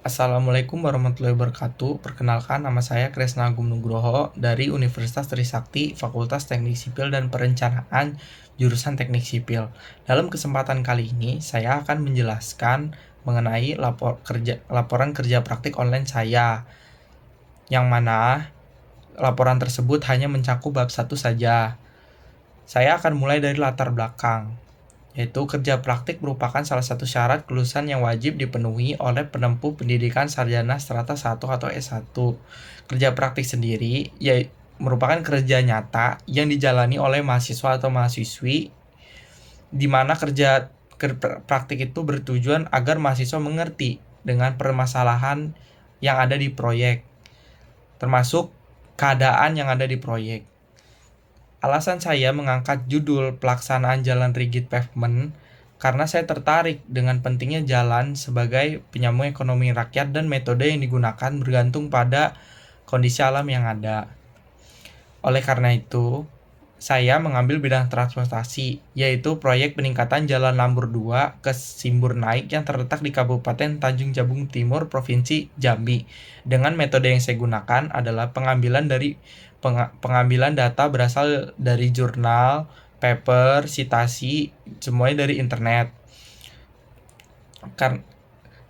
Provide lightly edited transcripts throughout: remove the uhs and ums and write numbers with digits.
Assalamualaikum warahmatullahi wabarakatuh. Perkenalkan, nama saya Kresna Agung Nugroho dari Universitas Trisakti, Fakultas Teknik Sipil dan Perencanaan, jurusan Teknik Sipil. Dalam kesempatan kali ini, saya akan menjelaskan mengenai laporan kerja praktik online saya, yang mana laporan tersebut hanya mencakup bab 1 saja. Saya akan mulai dari latar belakang, yaitu kerja praktik merupakan salah satu syarat kelulusan yang wajib dipenuhi oleh penempuh pendidikan sarjana strata 1 atau S1. Kerja praktik sendiri merupakan kerja nyata yang dijalani oleh mahasiswa atau mahasiswi, di mana kerja praktik itu bertujuan agar mahasiswa mengerti dengan permasalahan yang ada di proyek, termasuk keadaan yang ada di proyek. Alasan saya mengangkat judul pelaksanaan jalan rigid pavement karena saya tertarik dengan pentingnya jalan sebagai penyambung ekonomi rakyat dan metode yang digunakan bergantung pada kondisi alam yang ada. Oleh karena itu, saya mengambil bidang transportasi, yaitu proyek peningkatan Jalan Lambur 2 ke Simbur Naik yang terletak di Kabupaten Tanjung Jabung Timur, Provinsi Jambi. Dengan metode yang saya gunakan adalah pengambilan data berasal dari jurnal, paper, citasi, semuanya dari internet.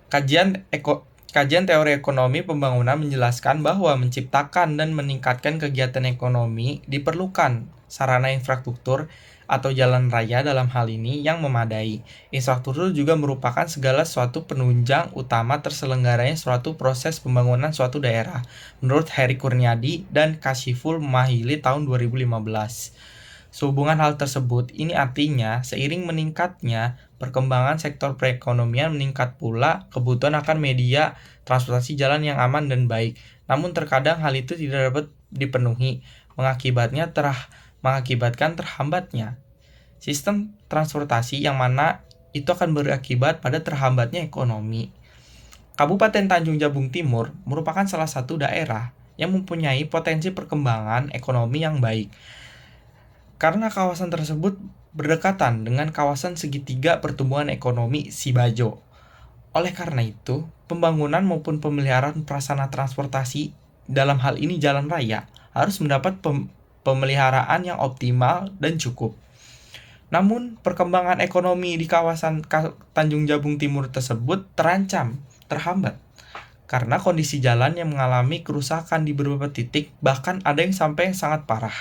Kajian teori ekonomi pembangunan menjelaskan bahwa menciptakan dan meningkatkan kegiatan ekonomi diperlukan sarana infrastruktur atau jalan raya dalam hal ini yang memadai. Infrastruktur juga merupakan segala suatu penunjang utama terselenggaranya suatu proses pembangunan suatu daerah, menurut Heri Kurniadi dan Kasyiful Mahili tahun 2015. Sehubungan hal tersebut, ini artinya seiring meningkatnya perkembangan sektor perekonomian meningkat pula kebutuhan akan media transportasi jalan yang aman dan baik. Namun terkadang hal itu tidak dapat dipenuhi, mengakibatkan terhambatnya sistem transportasi, yang mana itu akan berakibat pada terhambatnya ekonomi. Kabupaten Tanjung Jabung Timur merupakan salah satu daerah yang mempunyai potensi perkembangan ekonomi yang baik, karena kawasan tersebut berdekatan dengan kawasan segitiga pertumbuhan ekonomi Sibajo. Oleh karena itu, pembangunan maupun pemeliharaan prasarana transportasi, dalam hal ini jalan raya, harus mendapat pemeliharaan yang optimal dan cukup. Namun, perkembangan ekonomi di kawasan Tanjung Jabung Timur tersebut terancam terhambat karena kondisi jalan yang mengalami kerusakan di beberapa titik, bahkan ada yang sampai sangat parah.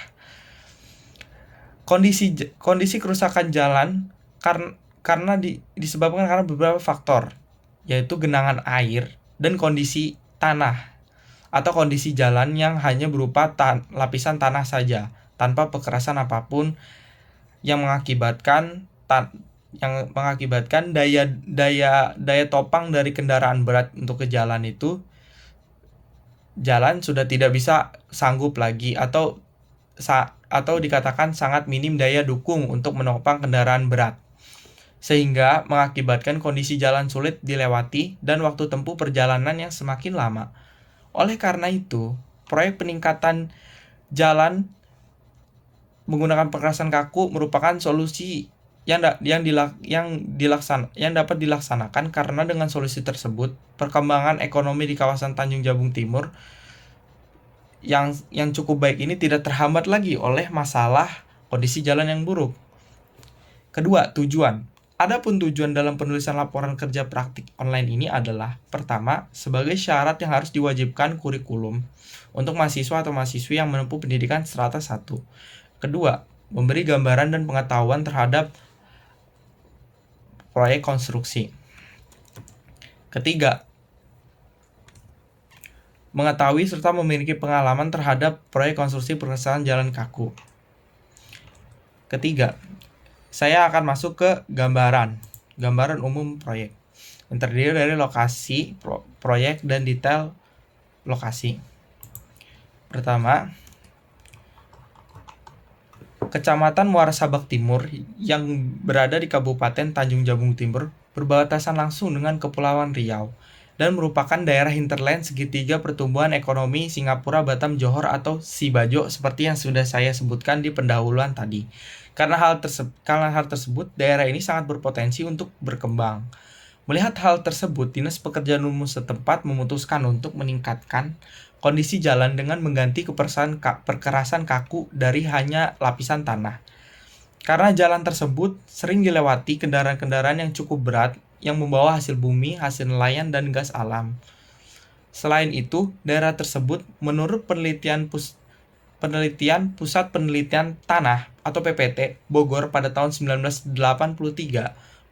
Kondisi kerusakan jalan disebabkan karena beberapa faktor, yaitu genangan air dan kondisi tanah atau kondisi jalan yang hanya berupa lapisan tanah saja tanpa pekerasan apapun, yang mengakibatkan daya topang dari kendaraan berat untuk ke jalan sudah tidak bisa sanggup lagi, atau dikatakan sangat minim daya dukung untuk menopang kendaraan berat, sehingga mengakibatkan kondisi jalan sulit dilewati dan waktu tempuh perjalanan yang semakin lama. Oleh karena itu, proyek peningkatan jalan menggunakan pekerasan kaku merupakan solusi yang dapat dilaksanakan, karena dengan solusi tersebut perkembangan ekonomi di kawasan Tanjung Jabung Timur yang cukup baik ini tidak terhambat lagi oleh masalah kondisi jalan yang buruk. Kedua, tujuan. Adapun tujuan dalam penulisan laporan kerja praktik online ini adalah: pertama, sebagai syarat yang harus diwajibkan kurikulum untuk mahasiswa atau mahasiswi yang menempuh pendidikan strata 1. Kedua, memberi gambaran dan pengetahuan terhadap proyek konstruksi. Ketiga, mengetahui serta memiliki pengalaman terhadap proyek konstruksi perkesan jalan kaku. Ketiga, saya akan masuk ke gambaran umum proyek, yang terdiri dari lokasi proyek dan detail lokasi. Pertama, Kecamatan Muara Sabak Timur yang berada di Kabupaten Tanjung Jabung Timur berbatasan langsung dengan Kepulauan Riau dan merupakan daerah hinterland segitiga pertumbuhan ekonomi Singapura, Batam, Johor atau Sibajo, seperti yang sudah saya sebutkan di pendahuluan tadi. Karena hal tersebut, daerah ini sangat berpotensi untuk berkembang. Melihat hal tersebut, Dinas Pekerjaan Umum setempat memutuskan untuk meningkatkan kondisi jalan dengan mengganti perkerasan kaku dari hanya lapisan tanah. Karena jalan tersebut sering dilewati kendaraan-kendaraan yang cukup berat yang membawa hasil bumi, hasil nelayan, dan gas alam. Selain itu, daerah tersebut menurut penelitian Pusat Penelitian Tanah atau PPT Bogor pada tahun 1983,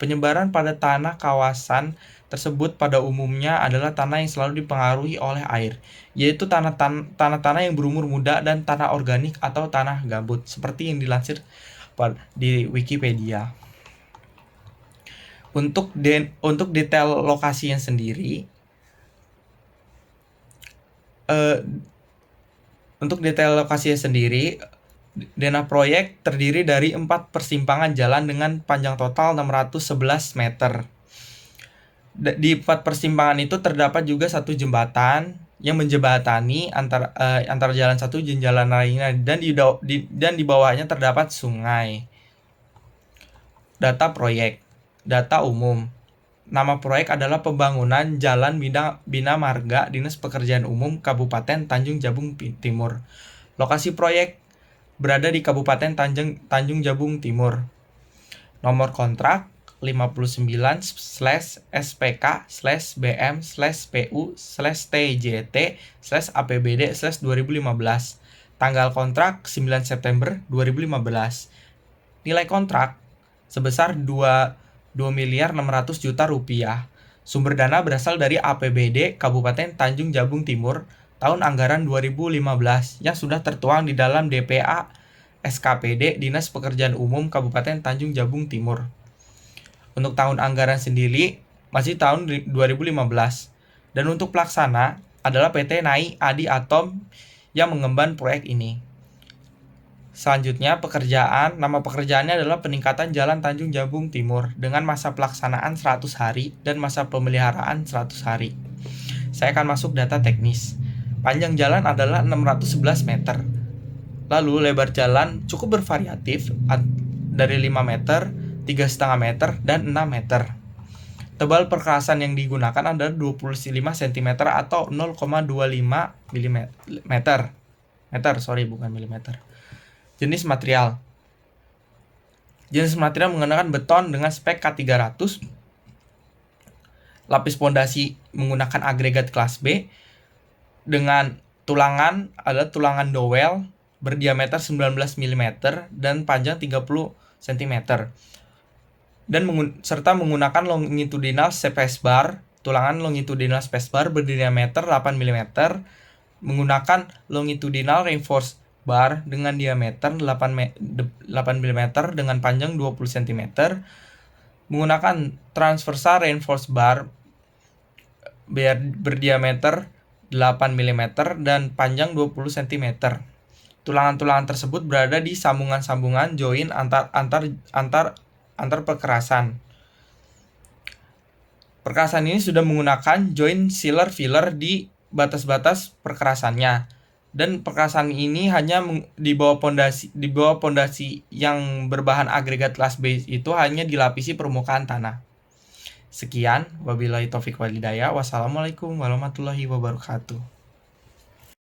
penyebaran pada tanah kawasan tersebut pada umumnya adalah tanah yang selalu dipengaruhi oleh air, yaitu tanah-tanah yang berumur muda dan tanah organik atau tanah gambut, seperti yang dilansir di Wikipedia. Untuk detail lokasinya sendiri, Dana proyek terdiri dari 4 persimpangan jalan dengan panjang total 611 meter. Di 4 persimpangan itu terdapat juga satu jembatan yang menjembatani antara jalan satu dan jalan lainnya, dan di bawahnya terdapat sungai. Data proyek. Data umum. Nama proyek adalah Pembangunan Jalan Bina Marga Dinas Pekerjaan Umum Kabupaten Tanjung Jabung Timur. Lokasi proyek berada di Kabupaten Tanjung Jabung Timur. Nomor kontrak 59/SPK/BM/PU/TJT/APBD/2015. Tanggal kontrak 9 September 2015. Nilai kontrak sebesar 2.600 juta rupiah. Sumber dana berasal dari APBD Kabupaten Tanjung Jabung Timur tahun anggaran 2015 yang sudah tertuang di dalam DPA SKPD Dinas Pekerjaan Umum Kabupaten Tanjung Jabung Timur. Untuk tahun anggaran sendiri masih tahun 2015. Dan untuk pelaksana adalah PT Nai Adi Atom yang mengemban proyek ini. Selanjutnya, nama pekerjaannya adalah peningkatan Jalan Tanjung Jabung Timur dengan masa pelaksanaan 100 hari dan masa pemeliharaan 100 hari. Saya akan masuk data teknis. Panjang jalan adalah 611 meter. Lalu lebar jalan cukup bervariatif dari 5 meter, 3,5 meter, dan 6 meter. Tebal perkerasan yang digunakan adalah 25 cm atau 0,25 mm. Jenis material menggunakan beton dengan spek K300. Lapis pondasi menggunakan agregat kelas B dengan tulangan adalah tulangan dowel berdiameter 19 mm dan panjang 30 cm. Dan serta menggunakan longitudinal spacebar, tulangan longitudinal spacebar berdiameter 8 mm, menggunakan longitudinal reinforced bar dengan diameter 8 mm dengan panjang 20 cm, menggunakan transversal reinforced bar berdiameter 8 mm dan panjang 20 cm. Tulangan-tulangan tersebut berada di sambungan-sambungan join antar perkerasan. Perkerasan ini sudah menggunakan join sealer filler di batas-batas perkerasannya. Dan perkerasan ini hanya di bawah pondasi yang berbahan agregat kelas B itu hanya dilapisi permukaan tanah. Sekian, wabillahi taufik wal hidayah. Wassalamualaikum warahmatullahi wabarakatuh.